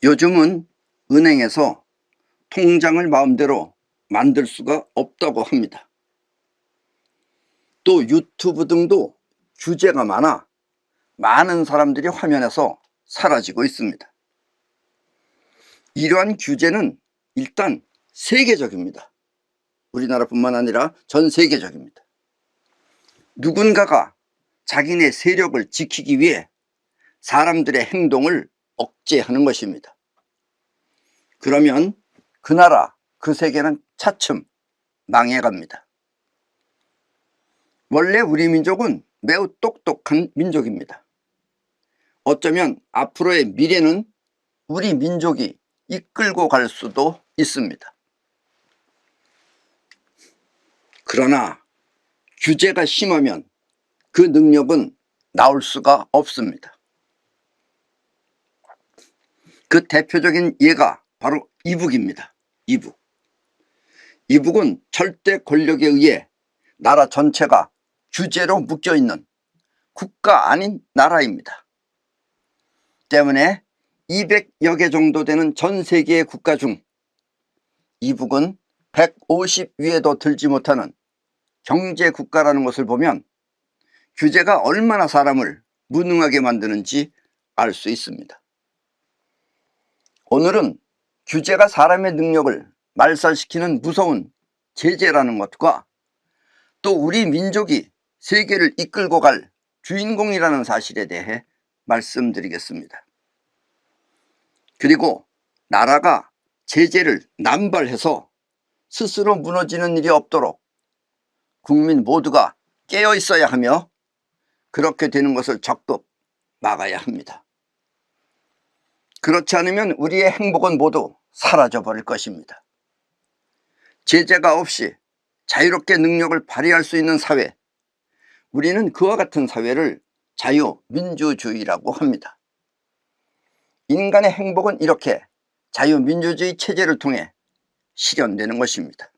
요즘은 은행에서 통장을 마음대로 만들 수가 없다고 합니다. 또 유튜브 등도 규제가 많아 많은 사람들이 화면에서 사라지고 있습니다. 이러한 규제는 일단 세계적입니다. 우리나라뿐만 아니라 전 세계적입니다. 누군가가 자기네 세력을 지키기 위해 사람들의 행동을 억제하는 것입니다. 그러면 그 나라, 그 세계는 차츰 망해갑니다. 원래 우리 민족은 매우 똑똑한 민족입니다. 어쩌면 앞으로의 미래는 우리 민족이 이끌고 갈 수도 있습니다. 그러나 규제가 심하면 그 능력은 나올 수가 없습니다. 그 대표적인 예가 바로 이북입니다. 이북은 절대 권력에 의해 나라 전체가 규제로 묶여있는 국가 아닌 나라입니다. 때문에 200여 개 정도 되는 전 세계의 국가 중 이북은 150 위에도 들지 못하는 경제 국가라는 것을 보면 규제가 얼마나 사람을 무능하게 만드는지 알 수 있습니다. 오늘은 규제가 사람의 능력을 말살시키는 무서운 제재라는 것과 또 우리 민족이 세계를 이끌고 갈 주인공이라는 사실에 대해 말씀드리겠습니다. 그리고 나라가 제재를 남발해서 스스로 무너지는 일이 없도록 국민 모두가 깨어 있어야 하며 그렇게 되는 것을 적극 막아야 합니다. 그렇지 않으면 우리의 행복은 모두 사라져 버릴 것입니다. 제재가 없이 자유롭게 능력을 발휘할 수 있는 사회, 우리는 그와 같은 사회를 자유민주주의라고 합니다. 인간의 행복은 이렇게 자유민주주의 체제를 통해 실현되는 것입니다.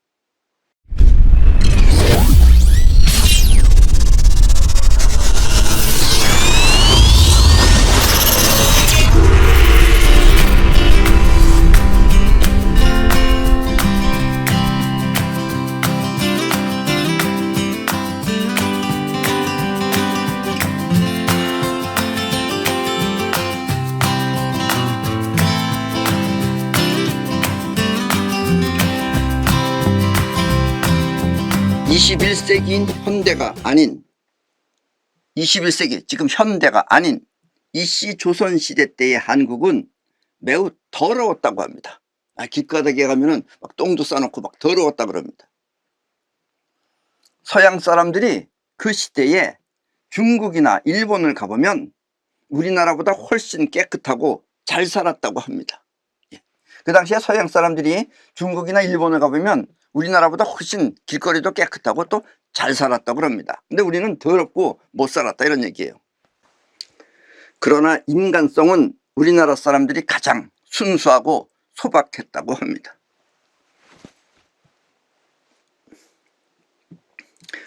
21세기인 현대가 아닌 21세기 지금 현대가 아닌 이씨 조선시대 때의 한국은 매우 더러웠다고 합니다. 길가닥에 가면은 막 똥도 싸놓고 막 더러웠다 그럽니다. 서양 사람들이 그 시대에 중국이나 일본을 가보면 우리나라보다 훨씬 깨끗하고 잘 살았다고 합니다. 그 당시에 서양 사람들이 중국이나 일본을 가보면 우리나라보다 훨씬 길거리도 깨끗하고 또 잘 살았다고 그럽니다. 근데 우리는 더럽고 못 살았다 이런 얘기예요. 그러나 인간성은 우리나라 사람들이 가장 순수하고 소박했다고 합니다.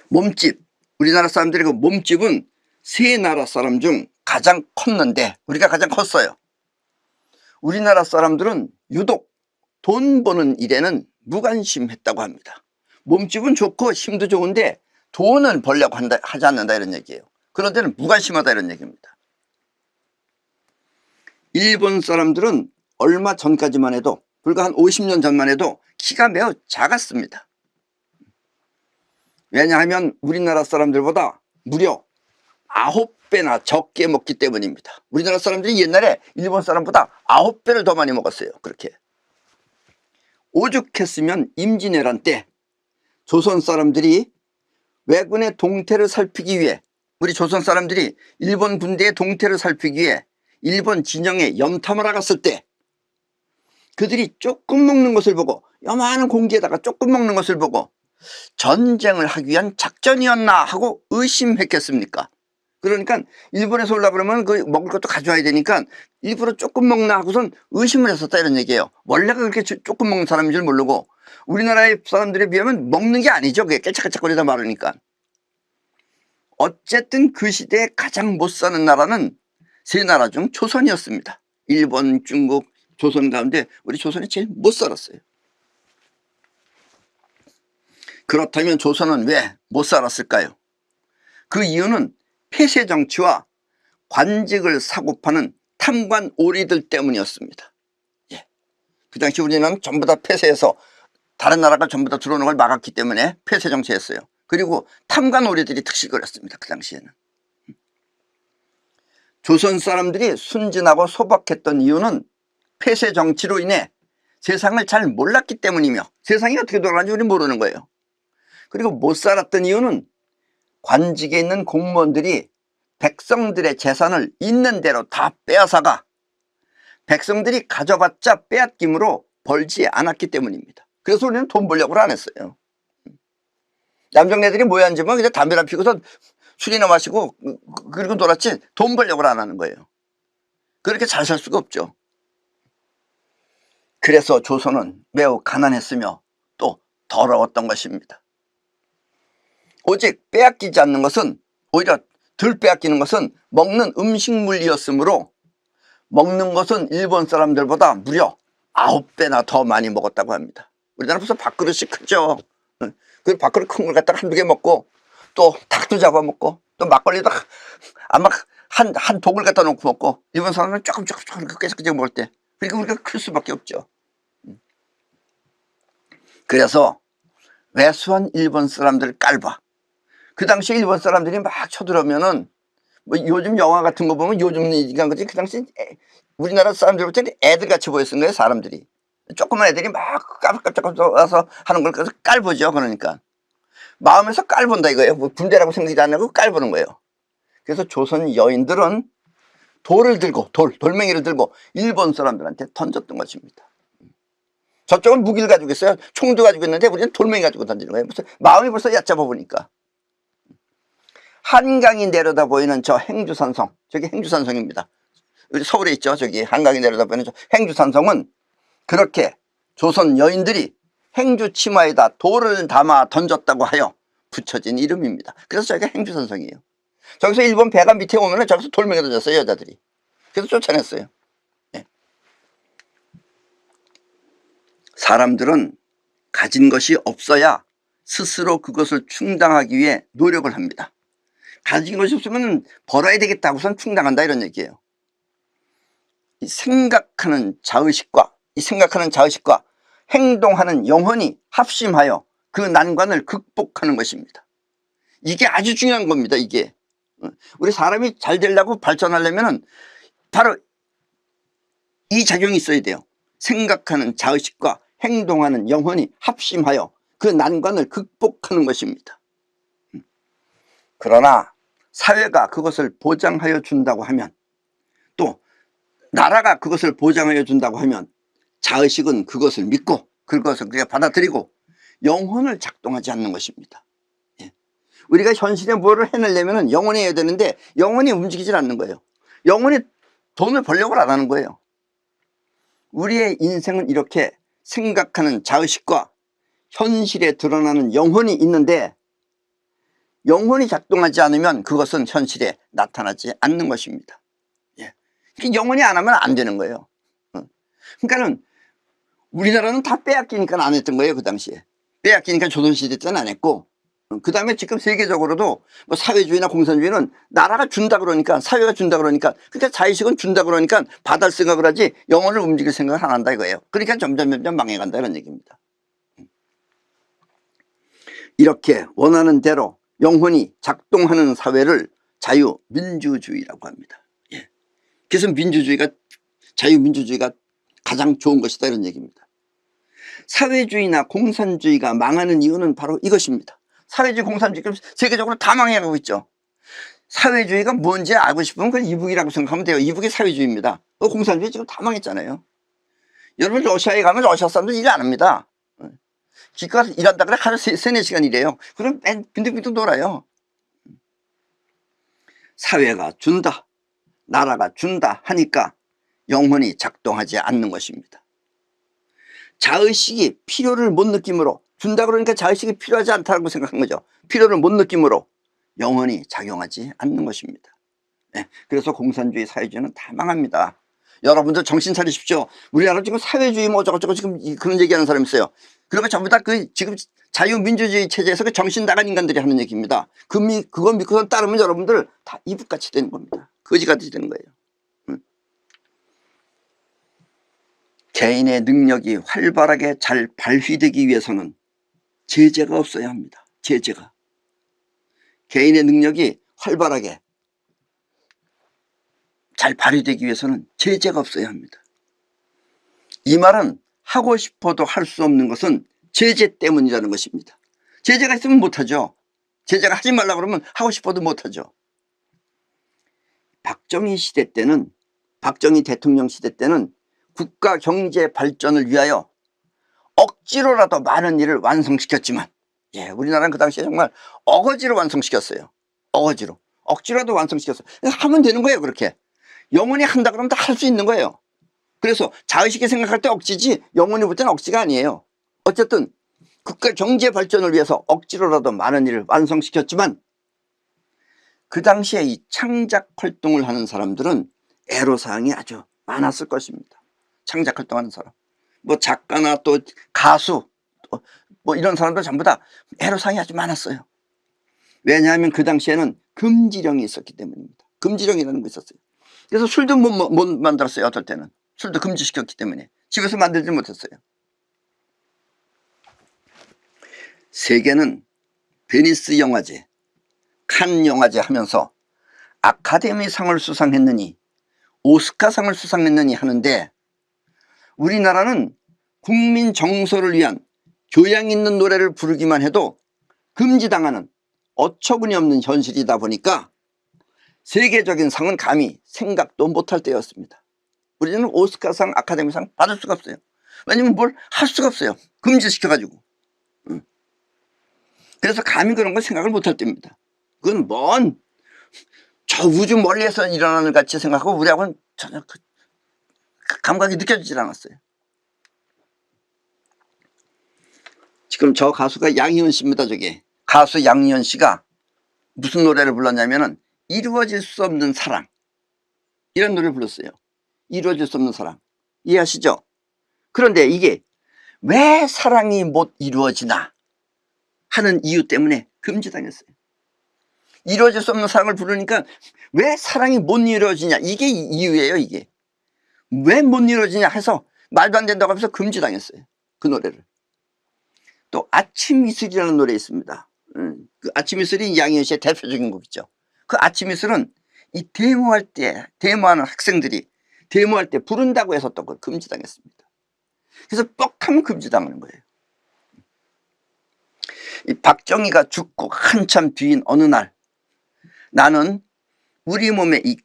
몸집, 우리나라 사람들의 그 몸집은 세 나라 사람 중 가장 컸는데 우리가 가장 컸어요. 우리나라 사람들은 유독 돈 버는 일에는 무관심했다고 합니다. 몸집은 좋고 힘도 좋은데 돈을 벌려고 하지 않는다 이런 얘기예요. 그런 데는 무관심하다 이런 얘기입니다. 일본 사람들은 얼마 전까지만 해도 불과 한 50년 전만 해도 키가 매우 작았습니다. 왜냐하면 우리나라 사람들보다 무려 9배나 적게 먹기 때문입니다. 우리나라 사람들이 옛날에 일본 사람보다 9배를 더 많이 먹었어요. 그렇게 오죽했으면 임진왜란 때 조선 사람들이 왜군의 동태를 살피기 위해 우리 조선 사람들이 일본 군대의 동태를 살피기 위해 일본 진영에 염탐하러 갔을 때 그들이 조금 먹는 것을 보고 요만한 공기에다가 조금 먹는 것을 보고 전쟁을 하기 위한 작전이었나 하고 의심했겠습니까? 그러니까 일본에서 올라 그러면 그 먹을 것도 가져와야 되니까 일부러 조금 먹나 하고선 의심을 했었다 이런 얘기예요. 원래가 그렇게 조금 먹는 사람인 줄 모르고 우리나라의 사람들에 비하면 먹는 게 아니죠. 그게 깨짝깨짝거리다 말으니까. 어쨌든 그 시대에 가장 못 사는 나라는 세 나라 중 조선이었습니다. 일본, 중국, 조선 가운데 우리 조선이 제일 못 살았어요. 그렇다면 조선은 왜 못 살았을까요? 그 이유는 폐쇄 정치와 관직을 사고 파는 탐관 오리들 때문이었습니다. 예. 그 당시 우리는 전부 다 폐쇄해서 다른 나라가 전부 다 들어오는 걸 막았기 때문에 폐쇄 정치했어요. 그리고 탐관 오리들이 특식거렸습니다. 그 당시에는. 조선 사람들이 순진하고 소박했던 이유는 폐쇄 정치로 인해 세상을 잘 몰랐기 때문이며 세상이 어떻게 돌아가는지 우리는 모르는 거예요. 그리고 못 살았던 이유는 관직에 있는 공무원들이 백성들의 재산을 있는 대로 다 빼앗아가 백성들이 가져봤자 빼앗김으로 벌지 않았기 때문입니다. 그래서 우리는 돈 벌려고 안 했어요. 남정네들이 뭐야 앉으면 그냥 담배나 피고서 술이나 마시고 그리고 놀았지 돈 벌려고 안 하는 거예요. 그렇게 잘 살 수가 없죠. 그래서 조선은 매우 가난했으며 또 더러웠던 것입니다. 오직 빼앗기지 않는 것은 오히려 덜 빼앗기는 것은 먹는 음식물이었으므로 먹는 것은 일본 사람들보다 무려 9배나 더 많이 먹었다고 합니다. 우리나라 벌써 밥그릇이 크죠. 그 밥그릇 큰 걸 갖다가 한두 개 먹고 또 닭도 잡아먹고 또 막걸리도 아마 한 독을 갖다 놓고 먹고 일본 사람은 조금 계속 먹을 때 그러니까 우리가 클 수밖에 없죠. 그래서 왜수한 일본 사람들을 깔봐. 그 당시 일본 사람들이 막 쳐들어오면은 뭐 요즘 영화 같은 거 보면 요즘 얘기한 거지 그 당시 우리나라 사람들 볼 때는 애들같이 보였은 거예요. 사람들이 조그만 애들이 막 깜짝깜짝 와서 하는 걸 그래서 깔보죠. 그러니까 마음에서 깔본다 이거예요. 뭐 군대라고 생각하지 않고 깔보는 거예요. 그래서 조선 여인들은 돌을 들고 돌멩이를 들고 일본 사람들한테 던졌던 것입니다. 저쪽은 무기를 가지고 있어요. 총도 가지고 있는데 우리는 돌멩이 가지고 던지는 거예요. 무슨 마음이 벌써 얕잡아 보니까. 한강이 내려다 보이는 저 행주산성, 저기 행주산성입니다. 서울에 있죠. 저기 한강이 내려다 보이는 저 행주산성은 그렇게 조선 여인들이 행주 치마에다 돌을 담아 던졌다고 하여 붙여진 이름입니다. 그래서 저기가 행주산성이에요. 저기서 일본 배가 밑에 오면 저기서 돌멩이 던졌어요. 여자들이. 그래서 쫓아냈어요. 네. 사람들은 가진 것이 없어야 스스로 그것을 충당하기 위해 노력을 합니다. 가진 것이 없으면 벌어야 되겠다고선 충당한다 이런 얘기예요. 이 생각하는 자의식과 행동하는 영혼이 합심하여 그 난관을 극복하는 것입니다. 이게 아주 중요한 겁니다. 이게 우리 사람이 잘 되려고 발전하려면 바로 이 작용이 있어야 돼요. 생각하는 자의식과 행동하는 영혼이 합심하여 그 난관을 극복하는 것입니다. 그러나 사회가 그것을 보장하여 준다고 하면 또 나라가 그것을 보장하여 준다고 하면 자의식은 그것을 믿고 그것을 그냥 받아들이고 영혼을 작동하지 않는 것입니다. 예. 우리가 현실에 뭐를 해내려면 영혼이 해야 되는데 영혼이 움직이질 않는 거예요. 영혼이 돈을 벌려고 안 하는 거예요. 우리의 인생은 이렇게 생각하는 자의식과 현실에 드러나는 영혼이 있는데 영혼이 작동하지 않으면 그것은 현실에 나타나지 않는 것입니다. 예. 영혼이 안 하면 안 되는 거예요. 그러니까는 우리나라는 다 빼앗기니까 안 했던 거예요. 그 당시에 빼앗기니까 조선시대 때는 안 했고 그 다음에 지금 세계적으로도 뭐 사회주의나 공산주의는 나라가 준다 그러니까 사회가 준다 그러니까 자의식은 준다 그러니까 받을 생각을 하지 영혼을 움직일 생각을 안 한다 이거예요. 그러니까 점점 망해간다 이런 얘기입니다. 이렇게 원하는 대로 영혼이 작동하는 사회를 자유민주주의라고 합니다. 예. 그래서 자유민주주의가 가장 좋은 것이다 이런 얘기입니다. 사회주의나 공산주의가 망하는 이유는 바로 이것입니다. 사회주의, 공산주의 세계적으로 다 망해가고 있죠. 사회주의가 뭔지 알고 싶으면 그건 이북이라고 생각하면 돼요. 이북이 사회주의입니다. 공산주의 지금 다 망했잖아요. 여러분 러시아에 가면 러시아 사람들 일 안 합니다. 기껏 일한다 그래 하루 3-4시간 일해요. 그럼 맨 빈둥빈둥 놀아요. 사회가 준다, 나라가 준다 하니까 영혼이 작동하지 않는 것입니다. 자의식이 필요를 못 느낌으로 준다 그러니까 자의식이 필요하지 않다고 생각한 거죠. 필요를 못 느낌으로 영혼이 작용하지 않는 것입니다. 네, 그래서 공산주의 사회주의는 다 망합니다. 여러분들 정신 차리십시오. 우리나라 지금 사회주의 뭐 어쩌고저쩌고 지금 그런 얘기하는 사람이 있어요. 그러니까 전부 다 그 지금 자유민주주의 체제에서 그 정신 나간 인간들이 하는 얘기입니다. 그거 믿고선 따르면 여러분들 다 이북같이 되는 겁니다. 거지같이 되는 거예요. 개인의 능력이 활발하게 잘 발휘되기 위해서는 제재가 없어야 합니다. 제재가. 개인의 능력이 활발하게 잘 발휘되기 위해서는 제재가 없어야 합니다. 이 말은 하고 싶어도 할 수 없는 것은 제재 때문이라는 것입니다. 제재가 있으면 못하죠. 제재가 하지 말라 그러면 하고 싶어도 못하죠. 박정희 시대 때는, 박정희 대통령 시대 때는 국가 경제 발전을 위하여 억지로라도 많은 일을 완성시켰지만, 예, 우리나라는 그 당시에 정말 어거지로 완성시켰어요. 어거지로. 억지로라도 완성시켰어요. 하면 되는 거예요, 그렇게. 영원히 한다 그러면 다 할 수 있는 거예요. 그래서 자의식에 생각할 때 억지지 영원히 볼 때는 억지가 아니에요. 어쨌든 국가 경제 발전을 위해서 억지로라도 많은 일을 완성시켰지만 그 당시에 이 창작 활동을 하는 사람들은 애로사항이 아주 많았을 것입니다. 창작 활동하는 사람. 뭐 작가나 또 가수 뭐 이런 사람들 전부 다 애로사항이 아주 많았어요. 왜냐하면 그 당시에는 금지령이 있었기 때문입니다. 금지령이라는 거 있었어요. 그래서 술도 못 만들었어요. 어떨 때는. 술도 금지시켰기 때문에 집에서 만들지 못했어요. 세계는 베니스 영화제, 칸 영화제 하면서 아카데미상을 수상했느니 오스카상을 수상했느니 하는데 우리나라는 국민 정서를 위한 교양 있는 노래를 부르기만 해도 금지당하는 어처구니 없는 현실이다 보니까 세계적인 상은 감히 생각도 못할 때였습니다. 우리는 오스카상, 아카데미상 받을 수가 없어요. 왜냐면 뭘 할 수가 없어요. 금지시켜가지고. 그래서 감히 그런 걸 생각을 못할 때입니다. 그건 먼 저 우주 멀리에서 일어나는 같이 생각하고 우리하고는 전혀 그 감각이 느껴지질 않았어요. 지금 저 가수가 양희은 씨입니다. 저게 가수 양희은 씨가 무슨 노래를 불렀냐면은 이루어질 수 없는 사랑, 이런 노래를 불렀어요. 이루어질 수 없는 사랑. 이해하시죠? 그런데 이게 왜 사랑이 못 이루어지나 하는 이유 때문에 금지당했어요. 이루어질 수 없는 사랑을 부르니까 왜 사랑이 못 이루어지냐, 이게 이유예요. 이게 왜 못 이루어지냐 해서 말도 안 된다고 하면서 금지당했어요. 그 노래를. 또 아침 이슬이라는 노래 있습니다. 그 아침 이슬이 양희은 씨의 대표적인 곡이죠. 그 아침 이슬은 이 데모할 때, 데모하는 학생들이 데모할 때 부른다고 해서 또 그걸 금지당했습니다. 그래서 뻑하면 금지당하는 거예요. 이 박정희가 죽고 한참 뒤인 어느 날 나는 우리 몸의 이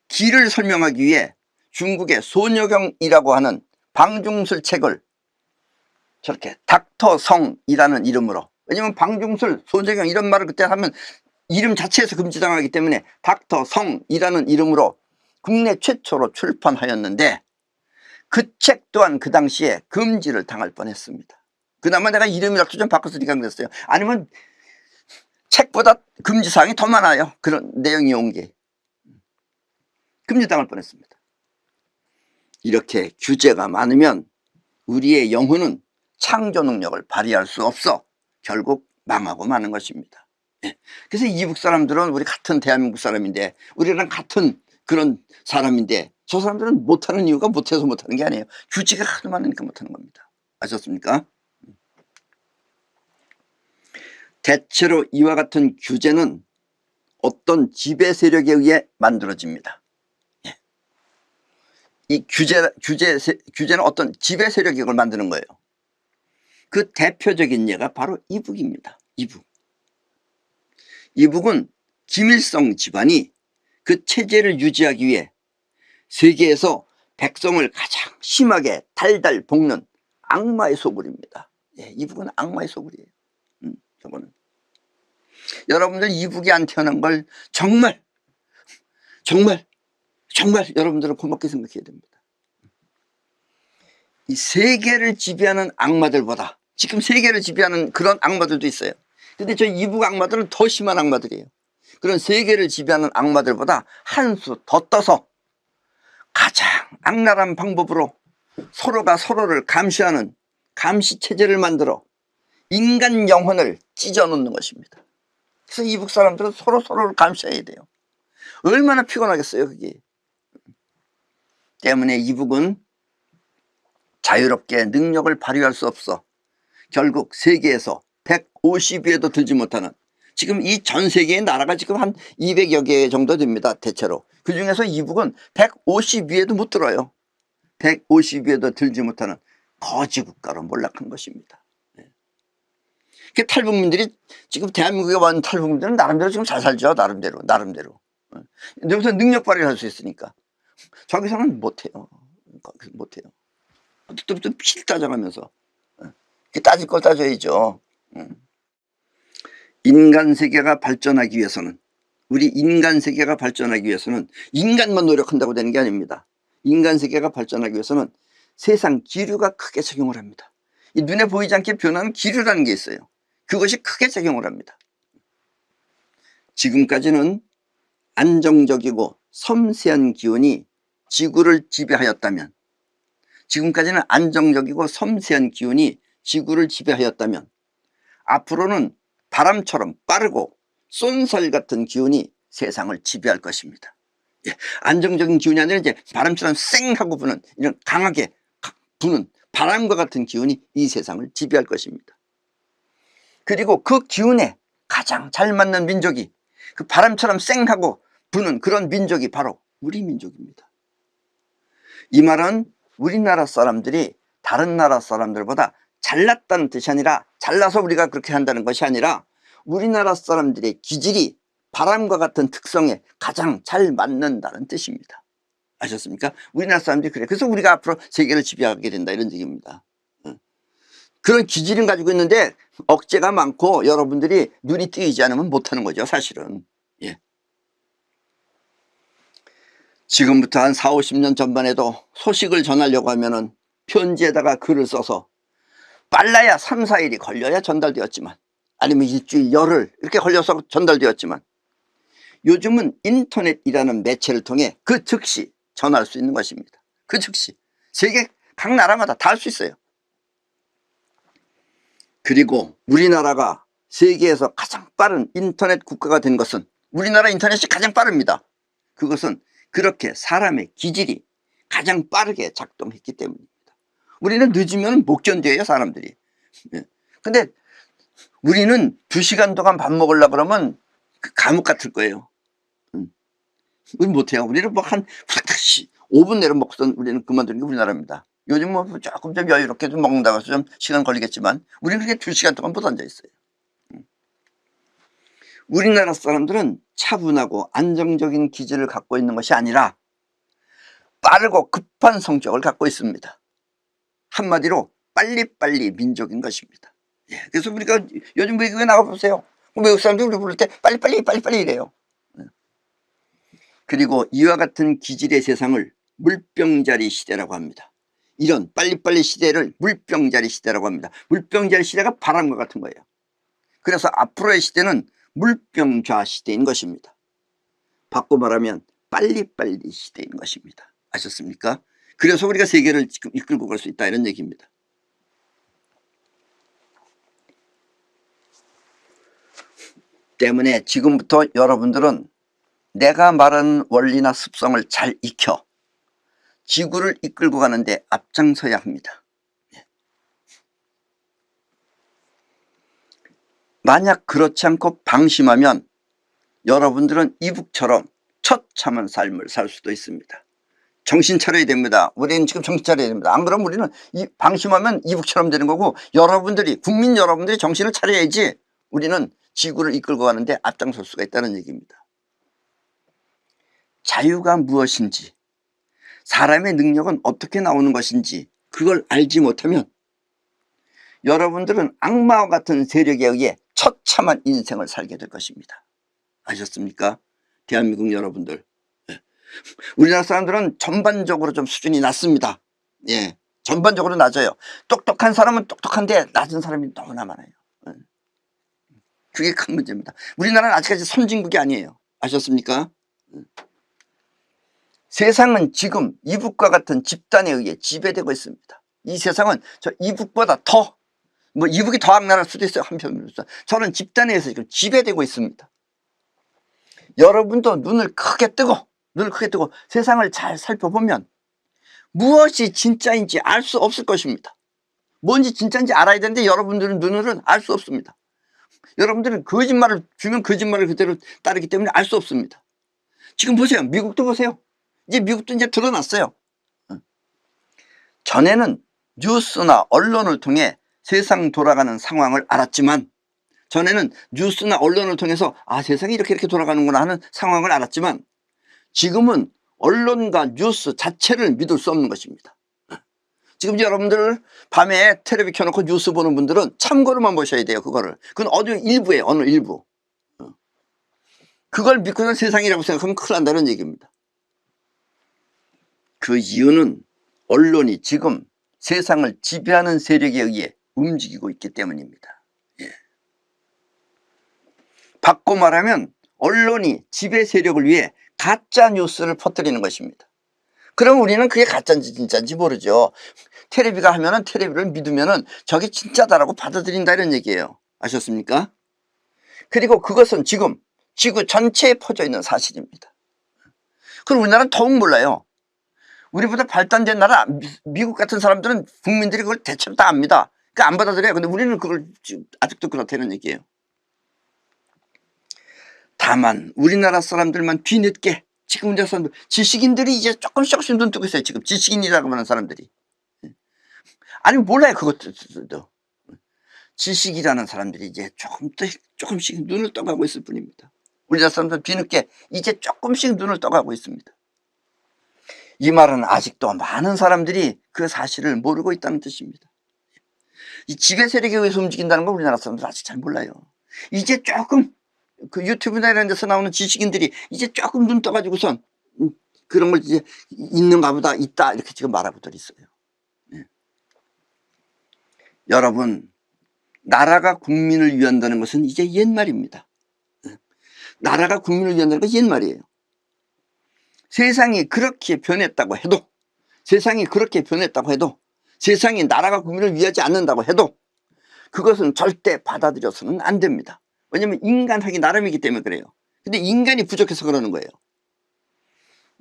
기를 설명하기 위해 중국의 소녀경이라고 하는 방중술 책을 저렇게 닥터성이라는 이름으로, 왜냐면 방중술, 소녀경 이런 말을 그때 하면 이름 자체에서 금지당하기 때문에 닥터성이라는 이름으로 국내 최초로 출판하였는데 그 책 또한 그 당시에 금지를 당할 뻔했습니다. 그나마 내가 이름이라도 좀 바꿨으니까 그랬어요. 아니면 책보다 금지사항이 더 많아요. 그런 내용이 온 게. 금지당할 뻔했습니다. 이렇게 규제가 많으면 우리의 영혼은 창조 능력을 발휘할 수 없어 결국 망하고 마는 것입니다. 그래서 이북 사람들은 우리 같은 대한민국 사람인데, 우리랑 같은 그런 사람인데 저 사람들은 못하는 이유가 못해서 못하는 게 아니에요. 규제가 하도 많으니까 못하는 겁니다. 아셨습니까? 대체로 이와 같은 규제는 어떤 지배 세력에 의해 만들어집니다. 이 규제는 어떤 지배 세력이 이걸 만드는 거예요. 그 대표적인 예가 바로 이북입니다. 이북은 김일성 집안이 그 체제를 유지하기 위해 세계에서 백성을 가장 심하게 달달 볶는 악마의 소굴입니다. 이북은 악마의 소굴이에요. 저거는. 여러분들 이북이 안 태어난 걸 정말 여러분들은 고맙게 생각해야 됩니다. 이 세계를 지배하는 악마들보다, 지금 세계를 지배하는 그런 악마들도 있어요. 근데 저 이북 악마들은 더 심한 악마들이에요. 그런 세계를 지배하는 악마들보다 한 수 더 떠서 가장 악랄한 방법으로 서로가 서로를 감시하는 감시체제를 만들어 인간 영혼을 찢어놓는 것입니다. 그래서 이북 사람들은 서로를 감시해야 돼요. 얼마나 피곤하겠어요 그게. 때문에 이북은 자유롭게 능력을 발휘할 수 없어 결국 세계에서 150위에도 들지 못하는, 지금 이 전 세계의 나라가 지금 한 200여 개 정도 됩니다 대체로. 그 중에서 이북은 150위에도 못 들어요. 150위에도 들지 못하는 거지 국가로 몰락한 것입니다. 그 탈북민들이 지금 대한민국에 온 탈북민들은 나름대로 지금 잘 살죠. 나름대로. 여기서 능력 발휘를 할 수 있으니까. 저기서는 못해요. 못해요. 또 피를 따져가면서. 따질 걸 따져야죠. 인간 세계가 발전하기 위해서는, 우리 인간 세계가 발전하기 위해서는 인간만 노력한다고 되는 게 아닙니다. 인간 세계가 발전하기 위해서는 세상 기류가 크게 작용을 합니다. 이 눈에 보이지 않게 변하는 기류라는 게 있어요. 그것이 크게 작용을 합니다. 지금까지는 안정적이고 섬세한 기운이 지구를 지배하였다면, 앞으로는 바람처럼 빠르고 쏜살 같은 기운이 세상을 지배할 것입니다. 안정적인 기운이 아니라 이제 바람처럼 쌩하고 부는, 이런 강하게 부는 바람과 같은 기운이 이 세상을 지배할 것입니다. 그리고 그 기운에 가장 잘 맞는 민족이, 그 바람처럼 쌩하고 부는 그런 민족이 바로 우리 민족입니다. 이 말은 우리나라 사람들이 다른 나라 사람들보다 잘났다는 뜻이 아니라, 잘나서 우리가 그렇게 한다는 것이 아니라, 우리나라 사람들의 기질이 바람과 같은 특성에 가장 잘 맞는다는 뜻입니다. 아셨습니까? 우리나라 사람들이 그래. 그래서 우리가 앞으로 세계를 지배하게 된다, 이런 얘기입니다. 그런 기질을 가지고 있는데 억제가 많고 여러분들이 눈이 띄지 않으면 못하는 거죠 사실은. 지금부터 한 4, 50년 전만 해도 소식을 전하려고 하면은 편지에다가 글을 써서 빨라야 3, 4일이 걸려야 전달되었지만, 아니면 일주일, 열흘 이렇게 걸려서 전달되었지만, 요즘은 인터넷이라는 매체를 통해 그 즉시 전할 수 있는 것입니다. 그 즉시 세계 각 나라마다 다 할 수 있어요. 그리고 우리나라가 세계에서 가장 빠른 인터넷 국가가 된 것은, 우리나라 인터넷이 가장 빠릅니다. 그것은 그렇게 사람의 기질이 가장 빠르게 작동했기 때문입니다. 우리는 늦으면 못 견뎌요 사람들이. 근데 우리는 2시간 동안 밥 먹으려고 그러면 그 감옥 같을 거예요. 우리 못해요. 우리는 뭐 한 5분 내로 먹던 우리는 그만두는 게 우리나라입니다. 요즘 뭐 조금 좀 여유롭게 좀 먹는다고 해서 좀 시간 걸리겠지만 우리는 그렇게 2시간 동안 못 앉아 있어요. 우리나라 사람들은 차분하고 안정적인 기질을 갖고 있는 것이 아니라 빠르고 급한 성격을 갖고 있습니다. 한마디로 빨리빨리 민족인 것입니다. 그래서 우리가 요즘 외국에 나가보세요. 외국 사람들 우리 부를 때 빨리빨리 이래요. 그리고 이와 같은 기질의 세상을 물병자리 시대라고 합니다. 이런 빨리빨리 시대를 물병자리 시대라고 합니다. 물병자리 시대가 바람과 같은 거예요. 그래서 앞으로의 시대는 물병좌 시대인 것입니다. 바꿔 말하면 빨리빨리 시대인 것입니다. 아셨습니까? 그래서 우리가 세계를 지금 이끌고 갈 수 있다, 이런 얘기입니다. 때문에 지금부터 여러분들은 내가 말하는 원리나 습성을 잘 익혀 지구를 이끌고 가는데 앞장서야 합니다. 만약 그렇지 않고 방심하면 여러분들은 이북처럼 처참한 삶을 살 수도 있습니다. 정신 차려야 됩니다. 우리는 지금 정신 차려야 됩니다. 안 그러면 우리는 방심하면 이북처럼 되는 거고, 여러분들이, 국민 여러분들이 정신을 차려야지 우리는 지구를 이끌고 가는데 앞장설 수가 있다는 얘기입니다. 자유가 무엇인지, 사람의 능력은 어떻게 나오는 것인지 그걸 알지 못하면 여러분들은 악마와 같은 세력에 의해 처참한 인생을 살게 될 것입니다. 아셨습니까? 대한민국 여러분들. 우리나라 사람들은 전반적으로 좀 수준이 낮습니다. 전반적으로 낮아요. 똑똑한 사람은 똑똑한데 낮은 사람이 너무나 많아요. 그게 큰 문제입니다. 우리나라는 아직까지 선진국이 아니에요. 아셨습니까? 세상은 지금 이북과 같은 집단에 의해 지배되고 있습니다. 이 세상은 저 이북보다 더, 뭐 이북이 더 악랄할 수도 있어요. 한편으로서 저는 집단에 의해서 지금 지배되고 있습니다. 여러분도 눈을 크게 뜨고 세상을 잘 살펴보면 무엇이 진짜인지 알 수 없을 것입니다. 뭔지 진짜인지 알아야 되는데 여러분들은 눈으로는 알 수 없습니다. 여러분들은 거짓말을 주면 거짓말을 그대로 따르기 때문에 알 수 없습니다. 지금 보세요. 미국도 보세요. 이제 미국도 이제 드러났어요. 전에는 뉴스나 언론을 통해 세상 돌아가는 상황을 알았지만, 전에는 뉴스나 언론을 통해서 세상이 이렇게 돌아가는구나 하는 상황을 알았지만, 지금은 언론과 뉴스 자체를 믿을 수 없는 것입니다. 지금 여러분들 밤에 텔레비 켜놓고 뉴스 보는 분들은 참고로만 보셔야 돼요. 그거를. 그건 어느 일부예요. 어느 일부. 그걸 믿고는 세상이라고 생각하면 큰일 난다는 얘기입니다. 그 이유는 언론이 지금 세상을 지배하는 세력에 의해 움직이고 있기 때문입니다. 예. 바꿔 말하면 언론이 지배 세력을 위해 가짜 뉴스를 퍼뜨리는 것입니다. 그럼 우리는 그게 가짜인지 진짜인지 모르죠. 텔레비가 하면은 텔레비를 믿으면은 저게 진짜다라고 받아들인다 이런 얘기예요. 아셨습니까? 그리고 그것은 지금 지구 전체에 퍼져 있는 사실입니다. 그럼 우리나라는 더욱 몰라요. 우리보다 발달된 나라 미국 같은 사람들은 국민들이 그걸 대체로 다 압니다. 그러니까 안 받아들여요. 근데 우리는 그걸 지금 아직도 그렇다는 얘기예요. 다만 우리나라 사람들만 뒤늦게, 지금 우리나라 사람들, 지식인들이 이제 조금씩 눈 뜨고 있어요. 지금 지식인이라고 하는 사람들이. 아니 몰라요. 그것도. 지식이라는 사람들이 이제 조금씩 눈을 떠가고 있을 뿐입니다. 우리나라 사람들 뒤늦게 이제 조금씩 눈을 떠가고 있습니다. 이 말은 아직도 많은 사람들이 그 사실을 모르고 있다는 뜻입니다. 이 지배 세력에 의해서 움직인다는 걸 우리나라 사람들 아직 잘 몰라요. 이제 조금 그 유튜브나 이런 데서 나오는 지식인들이 이제 조금 눈 떠가지고선 그런 걸 이제 있는가 보다, 있다 이렇게 지금 말하고들 있어요. 네. 여러분, 나라가 국민을 위한다는 것은 이제 옛말입니다. 네. 나라가 국민을 위한다는 것은 옛말이에요. 세상이 그렇게 변했다고 해도, 세상이 나라가 국민을 위하지 않는다고 해도 그것은 절대 받아들여서는 안 됩니다. 왜냐하면 인간하기 나름이기 때문에 그래요. 근데 인간이 부족해서 그러는 거예요.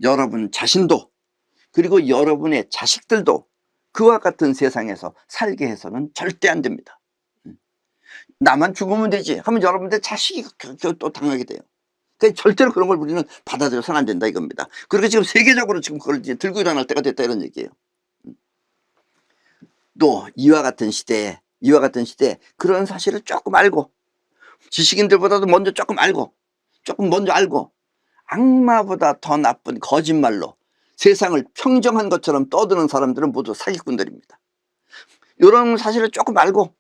여러분 자신도, 그리고 여러분의 자식들도 그와 같은 세상에서 살게 해서는 절대 안 됩니다. 나만 죽으면 되지 하면 여러분들 자식이 또 당하게 돼요. 그러니까 절대로 그런 걸 우리는 받아들여서는 안 된다 이겁니다. 그리고 지금 세계적으로 지금 그걸 이제 들고 일어날 때가 됐다 이런 얘기예요. 또 이와 같은 시대에 그런 사실을 조금 알고, 지식인들보다도 먼저 조금 먼저 알고 악마보다 더 나쁜 거짓말로 세상을 평정한 것처럼 떠드는 사람들은 모두 사기꾼들입니다. 이런 사실을 조금 알고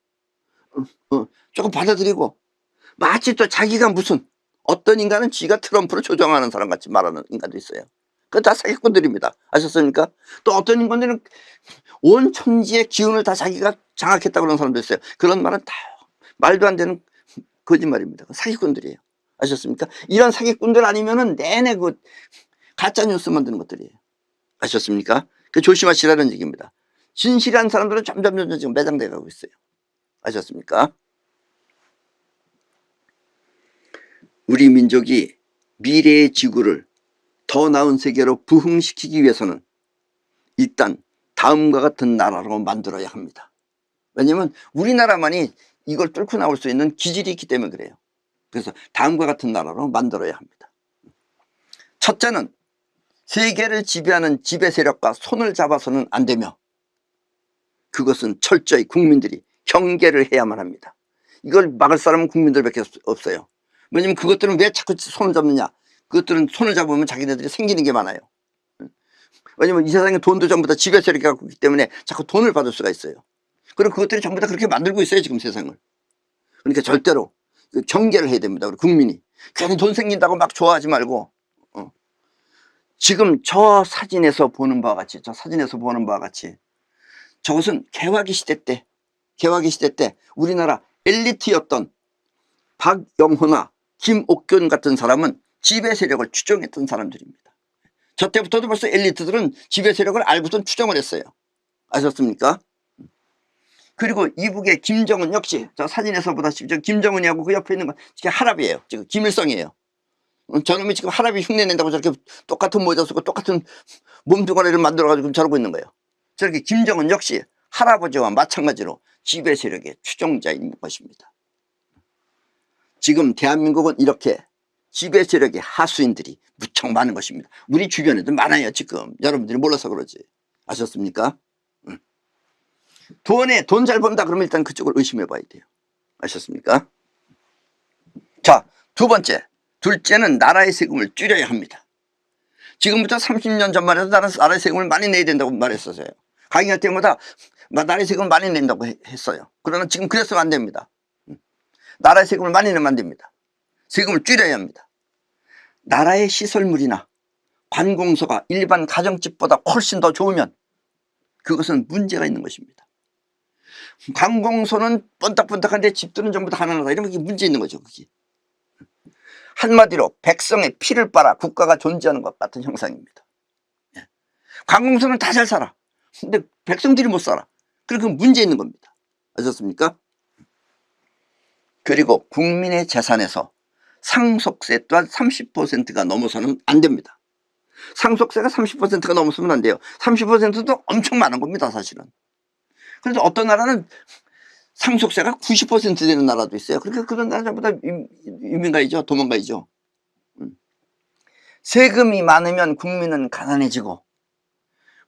조금 받아들이고, 마치 또 자기가 무슨 어떤 인간은 지가 트럼프를 조종하는 사람 같이 말하는 인간도 있어요. 그건 다 사기꾼들입니다. 아셨습니까? 또 어떤 인간들은 온 천지의 기운을 다 자기가 장악했다고 그러는 사람도 있어요. 그런 말은 다 말도 안 되는 거짓말입니다. 사기꾼들이에요. 아셨습니까? 이런 사기꾼들 아니면은 내내 그 가짜 뉴스 만드는 것들이에요. 아셨습니까? 그 조심하시라는 얘기입니다. 진실한 사람들은 점점 지금 매장돼 가고 있어요. 아셨습니까? 우리 민족이 미래의 지구를 더 나은 세계로 부흥시키기 위해서는 일단 다음과 같은 나라로 만들어야 합니다. 왜냐하면 우리나라만이 이걸 뚫고 나올 수 있는 기질이 있기 때문에 그래요. 그래서 다음과 같은 나라로 만들어야 합니다. 첫째는 세계를 지배하는 지배 세력과 손을 잡아서는 안 되며, 그것은 철저히 국민들이 경계를 해야만 합니다. 이걸 막을 사람은 국민들밖에 없어요. 왜냐면 그것들은 왜 자꾸 손을 잡느냐, 그것들은 손을 잡으면 자기네들이 생기는 게 많아요. 왜냐면 이 세상에 돈도 전부 다 지배 세력이 갖고 있기 때문에 자꾸 돈을 받을 수가 있어요. 그리고 그것들이 전부 다 그렇게 만들고 있어요 지금 세상을. 그러니까 절대로 경계를 해야 됩니다. 우리 국민이 괜히 돈 생긴다고 막 좋아하지 말고, 지금 저 사진에서 보는 바와 같이 저것은 개화기 시대 때 우리나라 엘리트였던 박영호나 김옥균 같은 사람은 지배 세력을 추종했던 사람들입니다. 저 때부터도 벌써 엘리트들은 지배 세력을 알고선 추정을 했어요. 아셨습니까? 그리고 이북의 김정은 역시 저 사진에서 보다시피 저 김정은이하고 그 옆에 있는 건 지금 할아비예요. 지금 김일성이에요. 저놈이 지금 할아비 흉내낸다고 저렇게 똑같은 모자 쓰고 똑같은 몸뚱아리를 만들어가지고 저러고 있는 거예요. 저렇게 김정은 역시 할아버지와 마찬가지로 지배 세력의 추종자인 것입니다. 지금 대한민국은 이렇게 지배 세력의 하수인들이 무척 많은 것입니다. 우리 주변에도 많아요. 지금 여러분들이 몰라서 그러지. 아셨습니까? 돈 잘 번다 그러면 일단 그쪽을 의심해 봐야 돼요. 아셨습니까? 자, 둘째는 나라의 세금을 줄여야 합니다. 지금부터 30년 전만 해도 나라의 세금을 많이 내야 된다고 말했었어요. 강의할 때마다 나라의 세금을 많이 낸다고 했어요. 그러나 지금 그래서는 안 됩니다. 나라의 세금을 많이 내면 안 됩니다. 세금을 줄여야 합니다. 나라의 시설물이나 관공서가 일반 가정집보다 훨씬 더 좋으면 그것은 문제가 있는 것입니다. 관공서는 번딱번딱한데 집들은 전부 다 가난하다. 이런 게 문제 있는 거죠. 그게. 한마디로 백성의 피를 빨아 국가가 존재하는 것 같은 형상입니다. 관공서는 다 잘 살아. 근데 백성들이 못 살아. 그리고 문제 있는 겁니다. 아셨습니까? 그리고 국민의 재산에서 상속세 또한 30%가 넘어서는 안 됩니다. 상속세가 30%가 넘어서면 안 돼요. 30%도 엄청 많은 겁니다, 사실은. 그래서 어떤 나라는 상속세가 90% 되는 나라도 있어요. 그러니까 그런 나라보다 이민가이죠. 도망가이죠. 세금이 많으면 국민은 가난해지고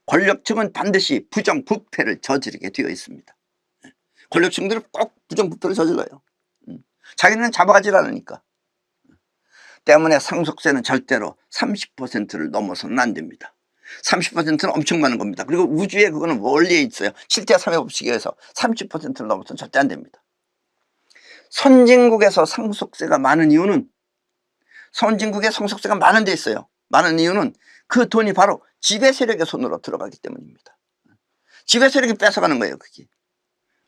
권력층은 반드시 부정부패를 저지르게 되어 있습니다. 권력층들은 꼭 부정부패를 저질러요. 자기는 잡아가질 않으니까. 때문에 상속세는 절대로 30%를 넘어서는 안 됩니다. 30%는 엄청 많은 겁니다. 그리고 우주에 그거는 원리에 있어요. 7대 3의 법칙에 의해서 30%를 넘어서는 절대 안 됩니다. 선진국에서 상속세가 많은 이유는 선진국에 상속세가 많은 데 있어요. 많은 이유는 그 돈이 바로 지배 세력의 손으로 들어가기 때문입니다. 지배 세력이 뺏어가는 거예요. 그게.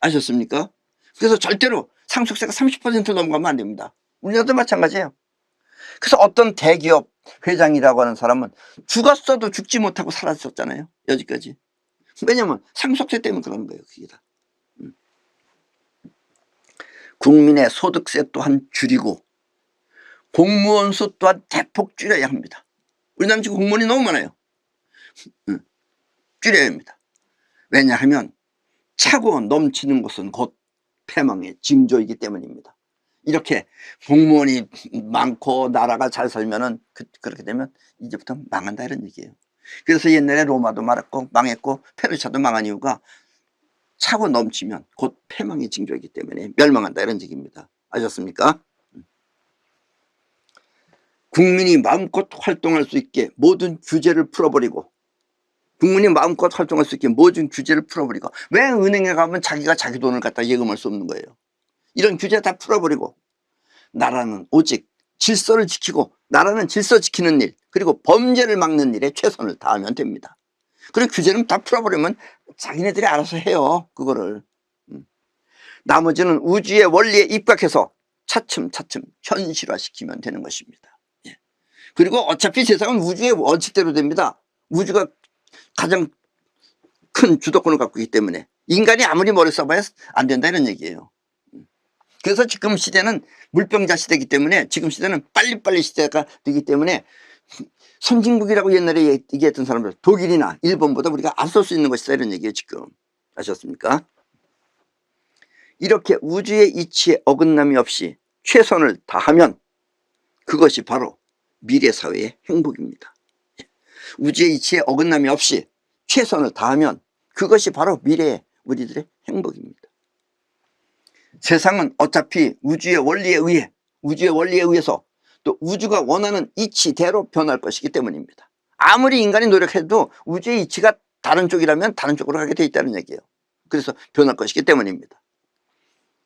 아셨습니까? 그래서 절대로 상속세가 30%를 넘어가면 안 됩니다. 우리나라도 마찬가지예요. 그래서 어떤 대기업 회장이라고 하는 사람은 죽었어도 죽지 못하고 살았었잖아요. 여지까지. 왜냐면 상속세 때문에 그러는 거예요. 그게 다. 국민의 소득세 또한 줄이고 공무원 수 또한 대폭 줄여야 합니다. 우리나라 지금 공무원이 너무 많아요. 줄여야 합니다. 왜냐하면 차고 넘치는 것은 곧 패망의 징조이기 때문입니다. 이렇게 공무원이 많고 나라가 잘 살면은 그렇게 되면 이제부터 망한다 이런 얘기예요. 그래서 옛날에 로마도 망했고 페르시아도 망한 이유가 차고 넘치면 곧 패망의 징조이기 때문에 멸망한다 이런 얘기입니다. 아셨습니까? 국민이 마음껏 활동할 수 있게 모든 규제를 풀어버리고 국민이 마음껏 활동할 수 있게 모든 규제를 풀어버리고 왜 은행에 가면 자기가 자기 돈을 갖다 예금할 수 없는 거예요. 이런 규제 다 풀어버리고 나라는 오직 질서를 지키고 나라는 질서 지키는 일 그리고 범죄를 막는 일에 최선을 다하면 됩니다. 그리고 규제는 다 풀어버리면 자기네들이 알아서 해요. 그거를. 나머지는 우주의 원리에 입각해서 차츰차츰 현실화시키면 되는 것입니다. 그리고 어차피 세상은 우주의 원칙대로 됩니다. 우주가 가장 큰 주도권을 갖고 있기 때문에 인간이 아무리 머리 써봐야 안 된다 이런 얘기예요. 그래서 지금 시대는 물병자 시대이기 때문에 지금 시대는 빨리빨리 시대가 되기 때문에 선진국이라고 옛날에 얘기했던 사람들 독일이나 일본보다 우리가 앞설 수 있는 것이다 이런 얘기예요. 지금 아셨습니까? 이렇게 우주의 이치에 어긋남이 없이 최선을 다하면 그것이 바로 미래사회의 행복입니다. 우주의 이치에 어긋남이 없이 최선을 다하면 그것이 바로 미래의 우리들의 행복입니다. 세상은 어차피 우주의 원리에 의해서 또 우주가 원하는 이치대로 변할 것이기 때문입니다. 아무리 인간이 노력해도 우주의 이치가 다른 쪽이라면 다른 쪽으로 가게 돼 있다는 얘기예요. 그래서 변할 것이기 때문입니다.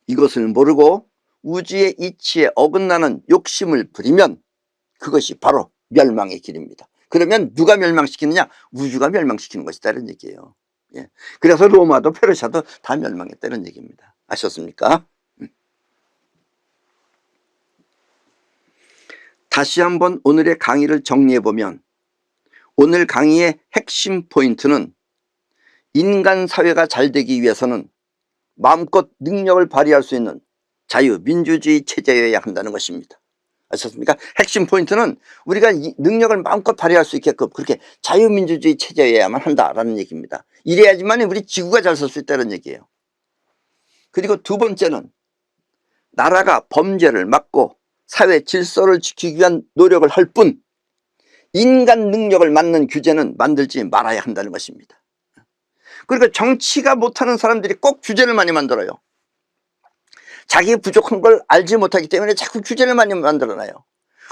이것을 모르고 우주의 이치에 어긋나는 욕심을 부리면 그것이 바로 멸망의 길입니다. 그러면 누가 멸망시키느냐? 우주가 멸망시키는 것이다는 얘기예요. 그래서 로마도 페르시아도 다 멸망했다는 얘기입니다. 아셨습니까? 다시 한번 오늘의 강의를 정리해보면 오늘 강의의 핵심 포인트는 인간 사회가 잘 되기 위해서는 마음껏 능력을 발휘할 수 있는 자유민주주의 체제여야 한다는 것입니다. 아셨습니까? 핵심 포인트는 우리가 이 능력을 마음껏 발휘할 수 있게끔 그렇게 자유민주주의 체제여야만 한다라는 얘기입니다. 이래야지만 우리 지구가 잘 설 수 있다는 얘기예요. 그리고 두 번째는 나라가 범죄를 막고 사회 질서를 지키기 위한 노력을 할 뿐 인간 능력을 막는 규제는 만들지 말아야 한다는 것입니다. 그러니까 정치가 못하는 사람들이 꼭 규제를 많이 만들어요. 자기 부족한 걸 알지 못하기 때문에 자꾸 규제를 많이 만들어놔요.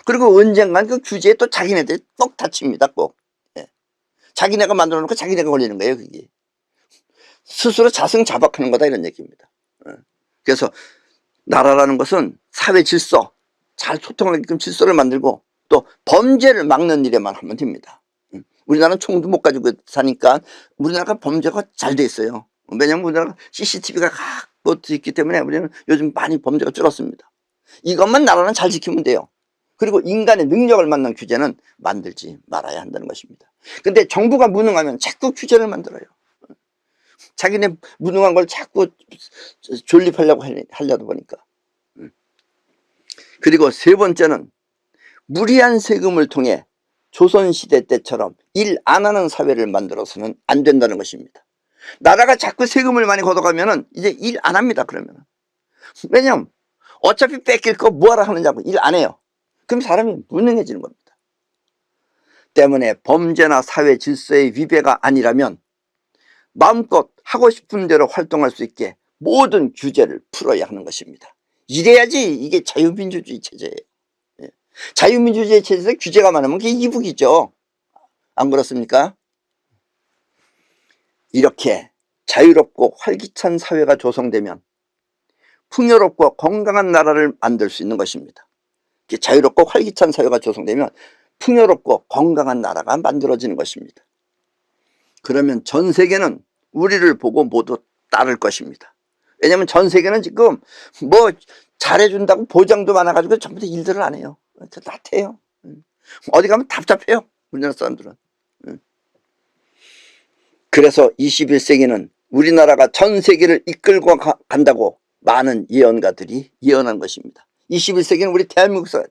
그리고 언젠간 그 규제에 또 자기네들이 꼭 다칩니다. 꼭. 예. 자기네가 만들어 놓고 자기네가 걸리는 거예요. 그게 스스로 자승자박하는 거다 이런 얘기입니다. 예. 그래서 나라라는 것은 사회 질서, 잘 소통하게끔 질서를 만들고 또 범죄를 막는 일에만 하면 됩니다. 우리나라는 총도 못 가지고 사니까 우리나라가 범죄가 잘 돼 있어요. 왜냐하면 우리나라가 CCTV가 갖고 있기 때문에 우리는 요즘 많이 범죄가 줄었습니다. 이것만 나라는 잘 지키면 돼요. 그리고 인간의 능력을 막는 규제는 만들지 말아야 한다는 것입니다. 근데 정부가 무능하면 자꾸 규제를 만들어요. 자기네 무능한 걸 자꾸 존립하려고 하려다 보니까. 그리고 세 번째는 무리한 세금을 통해 조선시대 때처럼 일 안 하는 사회를 만들어서는 안 된다는 것입니다. 나라가 자꾸 세금을 많이 걷어가면 이제 일 안 합니다. 그러면. 왜냐면 어차피 뺏길 거 뭐하러 하느냐고 일 안 해요. 그럼 사람이 무능해지는 겁니다. 때문에 범죄나 사회 질서의 위배가 아니라면 마음껏 하고 싶은 대로 활동할 수 있게 모든 규제를 풀어야 하는 것입니다. 이래야지 이게 자유민주주의 체제예요. 자유민주주의 체제에서 규제가 많으면 그게 이북이죠. 안 그렇습니까? 이렇게 자유롭고 활기찬 사회가 조성되면 풍요롭고 건강한 나라를 만들 수 있는 것입니다. 이렇게 자유롭고 활기찬 사회가 조성되면 풍요롭고 건강한 나라가 만들어지는 것입니다. 그러면 전 세계는 우리를 보고 모두 따를 것입니다. 왜냐하면 전 세계는 지금 뭐 잘해준다고 보장도 많아가지고 전부 다 일들을 안 해요. 나태해요. 어디 가면 답답해요. 우리나라 사람들은. 그래서 21세기는 우리나라가 전 세계를 이끌고 간다고 많은 예언가들이 예언한 것입니다. 21세기는 우리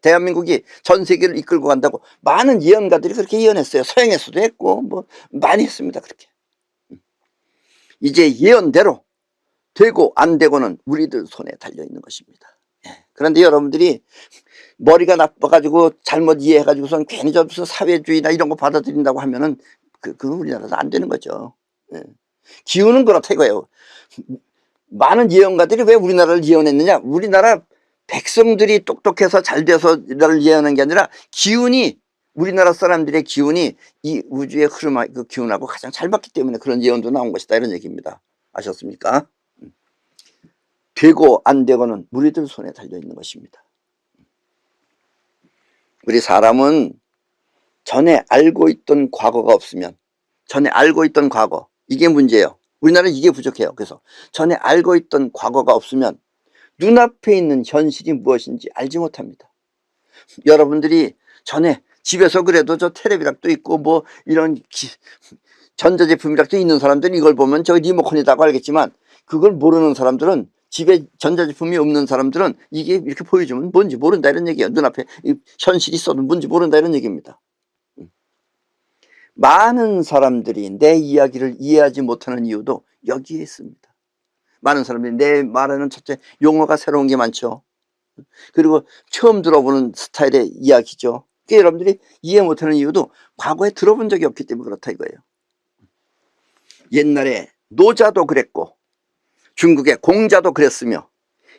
대한민국이 전 세계를 이끌고 간다고 많은 예언가들이 그렇게 예언했어요. 서양에서도 했고 뭐 많이 했습니다. 그렇게. 이제 예언대로 되고 안 되고는 우리들 손에 달려있는 것입니다. 그런데 여러분들이 머리가 나빠가지고 잘못 이해해가지고선 괜히 저 무슨 사회주의나 이런 거 받아들인다고 하면은 그건 우리나라도 안 되는 거죠. 기운은 그렇다 이거예요. 많은 예언가들이 왜 우리나라를 예언했느냐? 우리나라 백성들이 똑똑해서 잘 돼서 나를 예언한 게 아니라 기운이 우리나라 사람들의 기운이 이 우주의 흐름 그 기운하고 가장 잘 맞기 때문에 그런 예언도 나온 것이다 이런 얘기입니다. 아셨습니까? 되고 안 되고는 우리들 손에 달려있는 것입니다. 우리 사람은 전에 알고 있던 과거가 없으면 전에 알고 있던 과거 이게 문제예요. 우리나라는 이게 부족해요. 그래서 전에 알고 있던 과거가 없으면 눈앞에 있는 현실이 무엇인지 알지 못합니다. 여러분들이 전에 집에서 그래도 저 텔레비락도 있고 뭐 이런 전자제품이락도 있는 사람들은 이걸 보면 저 리모컨이라고 알겠지만 그걸 모르는 사람들은 집에 전자제품이 없는 사람들은 이게 이렇게 보여주면 뭔지 모른다 이런 얘기예요. 눈앞에 현실이 있어도 뭔지 모른다 이런 얘기입니다. 많은 사람들이 내 이야기를 이해하지 못하는 이유도 여기에 있습니다. 많은 사람들이 내 말하는 첫째 용어가 새로운 게 많죠. 그리고 처음 들어보는 스타일의 이야기죠. 그러니까 여러분들이 이해 못하는 이유도 과거에 들어본 적이 없기 때문에 그렇다 이거예요. 옛날에 노자도 그랬고 중국의 공자도 그랬으며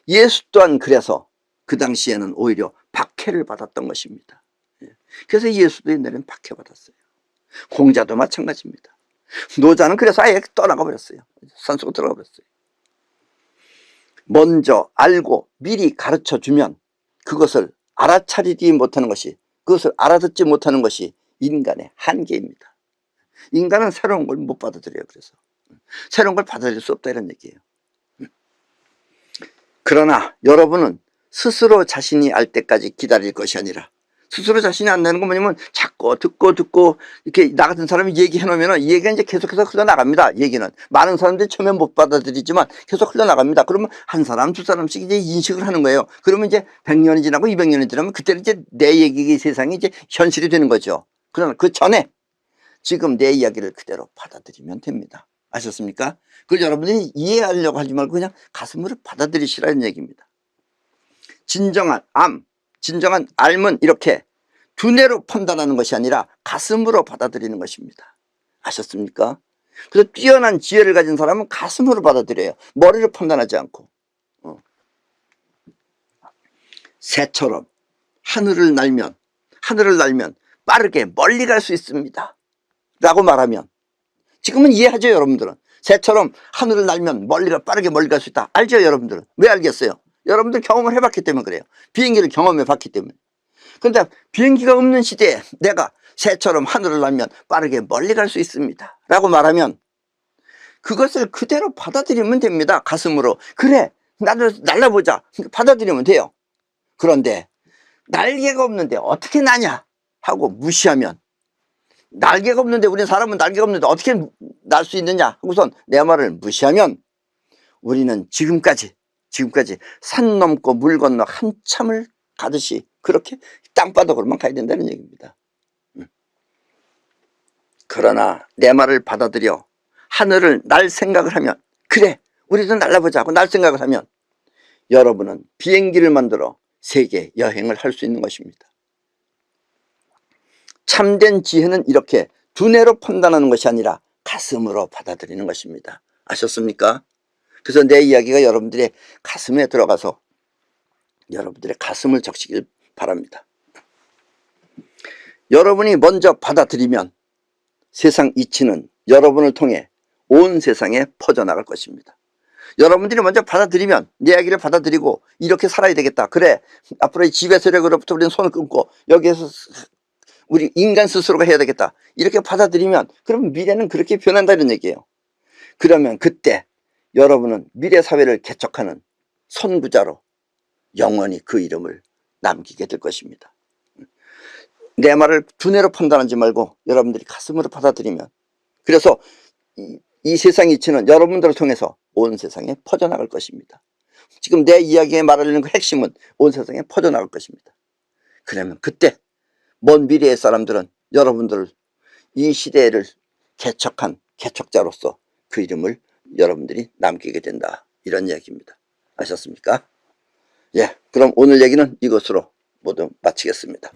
예수 또한 그래서 그 당시에는 오히려 박해를 받았던 것입니다. 그래서 예수도 옛날에는 박해받았어요. 공자도 마찬가지입니다. 노자는 그래서 아예 떠나가 버렸어요. 산속으로 들어가 버렸어요. 먼저 알고 미리 가르쳐주면 그것을 알아차리지 못하는 것이 그것을 알아듣지 못하는 것이 인간의 한계입니다. 인간은 새로운 걸 못 받아들여요. 그래서 새로운 걸 받아들일 수 없다 이런 얘기예요. 그러나 여러분은 스스로 자신이 알 때까지 기다릴 것이 아니라 스스로 자신이 안 되는 건 뭐냐면 자꾸 듣고 이렇게 나 같은 사람이 얘기해 놓으면 이 얘기가 이제 계속해서 흘러나갑니다. 얘기는 많은 사람들이 처음에 못 받아들이지만 계속 흘러나갑니다. 그러면 한 사람 두 사람씩 이제 인식을 하는 거예요. 그러면 이제 100년이 지나고 200년이 지나면 그때는 이제 내 얘기 세상이 이제 현실이 되는 거죠. 그러나 그 전에 지금 내 이야기를 그대로 받아들이면 됩니다. 아셨습니까? 그걸 여러분들이 이해하려고 하지 말고 그냥 가슴으로 받아들이시라는 얘기입니다. 진정한 삶은 이렇게 두뇌로 판단하는 것이 아니라 가슴으로 받아들이는 것입니다. 아셨습니까? 그래서 뛰어난 지혜를 가진 사람은 가슴으로 받아들여요. 머리로 판단하지 않고. 새처럼 하늘을 날면 빠르게 멀리 갈 수 있습니다 라고 말하면, 지금은 이해하죠 여러분들은? 새처럼 하늘을 날면 빠르게 멀리 갈 수 있다 알죠 여러분들은? 왜 알겠어요? 여러분들 경험을 해봤기 때문에 그래요. 비행기를 경험해 봤기 때문에. 그런데 비행기가 없는 시대에 내가 새처럼 하늘을 날면 빠르게 멀리 갈 수 있습니다 라고 말하면 그것을 그대로 받아들이면 됩니다. 가슴으로. 그래 나도 날아보자 받아들이면 돼요. 그런데 날개가 없는데 어떻게 나냐 하고 무시하면, 날개가 없는데, 우리 사람은 날개가 없는데 어떻게 날 수 있느냐 하고선 내 말을 무시하면 우리는 지금까지 산 넘고 물 건너 한참을 가듯이 그렇게 땅바닥으로만 가야 된다는 얘기입니다. 그러나 내 말을 받아들여 하늘을 날 생각을 하면, 그래 우리도 날아보자 하고 날 생각을 하면 여러분은 비행기를 만들어 세계 여행을 할 수 있는 것입니다. 참된 지혜는 이렇게 두뇌로 판단하는 것이 아니라 가슴으로 받아들이는 것입니다. 아셨습니까? 그래서 내 이야기가 여러분들의 가슴에 들어가서 여러분들의 가슴을 적시길 바랍니다. 여러분이 먼저 받아들이면 세상 이치는 여러분을 통해 온 세상에 퍼져나갈 것입니다. 여러분들이 먼저 받아들이면, 내 이야기를 받아들이고 이렇게 살아야 되겠다. 그래 앞으로 이 지배 세력으로부터 우리는 손을 끊고 여기에서 우리 인간 스스로가 해야 되겠다. 이렇게 받아들이면 그럼 미래는 그렇게 변한다는 얘기예요. 그러면 그때 여러분은 미래 사회를 개척하는 선구자로 영원히 그 이름을 남기게 될 것입니다. 내 말을 두뇌로 판단하지 말고 여러분들이 가슴으로 받아들이면, 그래서 이 세상 이치는 여러분들을 통해서 온 세상에 퍼져나갈 것입니다. 지금 내 이야기에 말하려는 그 핵심은 온 세상에 퍼져나갈 것입니다. 그러면 그때 먼 미래의 사람들은 여러분들을, 이 시대를 개척한 개척자로서 그 이름을 여러분들이 남기게 된다, 이런 이야기입니다. 아셨습니까? 예, 그럼 오늘 얘기는 이것으로 모두 마치겠습니다.